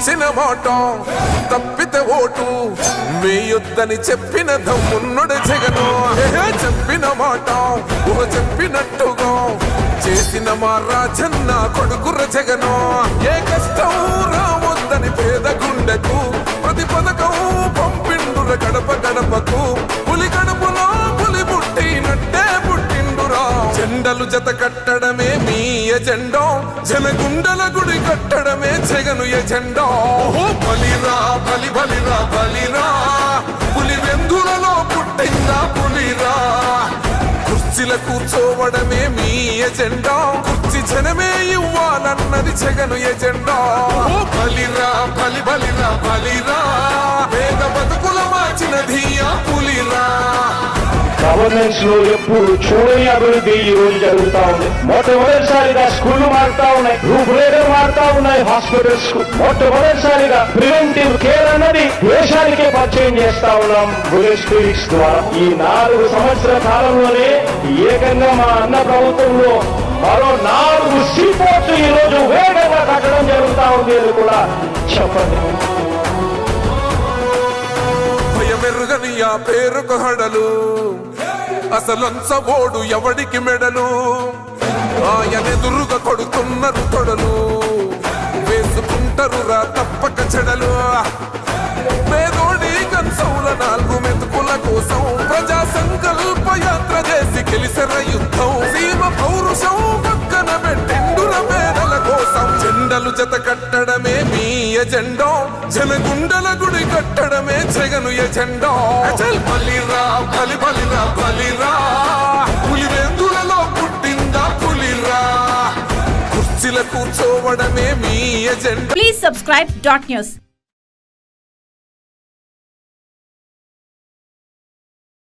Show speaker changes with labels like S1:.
S1: ఇచ్చిన మాట తప్పితే ఓటు వేయొద్దని చెప్పిన దమ్మున్నడు జగను. చెప్పిన మాట చెప్పినట్టుగా చేసిన మా రాజన్న కొడుకుర జగను. ఏ కష్టం రావద్దని పేద గుండెకు ప్రతి పథకం పంపిండుర గడప గడపకు. పులి గడపలో పులి పుట్టినట్టే పుట్టిండురా. జెండలు జత కట్టడమే మీ ఎజెండా, జనగుండల గుడి కట్టడమే జగను ఎజెండా. బలిరా బలి బలిరా బలిరా, పులి వెందులలో పుట్టిందా పులిరా. కుర్చీల కూర్చోవడమే మీ ఎజెండా, కుర్చీ జనమే ఇవ్వాలన్నది జగను ఎజెండా. బలిరా బలి బలిరా బలిరా, పేద బతుకుల మార్చినది ఆ పులిరా.
S2: గవర్నెన్స్ లో ఎప్పుడు చూడని అభివృద్ధి ఈ రోజు జరుగుతా ఉంది. మొట్టమొదటిసారిగా స్కూళ్లు మారుతా ఉన్నాయి, రూపురేఖలు మారుతా ఉన్నాయి. హాస్పిటల్స్ మొట్టమొదటిసారిగా ప్రివెంటివ్ కేర్ అన్నది దేశానికే పరిచయం చేస్తా ఉన్నాం బుల్లెట్ క్లినిక్స్ ద్వారా. ఈ 4 సంవత్సరాల కాలంలోనే ఏకంగా మా అన్న ప్రభుత్వంలో మరో 4 సీపోర్ట్స్ ఈ రోజు వేగంగా కట్టడం జరుగుతా ఉంది అని కూడా చెప్పండి.
S1: భయమెరుగని ఆ పేరుకు హడలు, అసలంచబోడు ఎవడికి మెడలు. ఆయనెదురుగా కొడుతున్నారు తొడలు, వేసుకుంటారు రా తప్పక చెడలు. పేదోడి కన్సౌల 4 మెతుకుల కోసం ప్రజా సంకల్ప యాత్ర చేసి గెలిసెర యుద్ధం. సీమ పౌరుషం పక్కన పెట్టిండుర పేదల కోసం. జెండలు జత కట్టడమే మీ ఎజెండా, జనగుండల గుడి కట్టడమే జగను ఎజెండా. బలిరా బలి బలిరా బలిరా, పులి వెందులలో పుట్టిందా పులిరా. కుర్చీల కూర్చోవడమే మీ ఎజెండా.
S3: Please subscribe .news.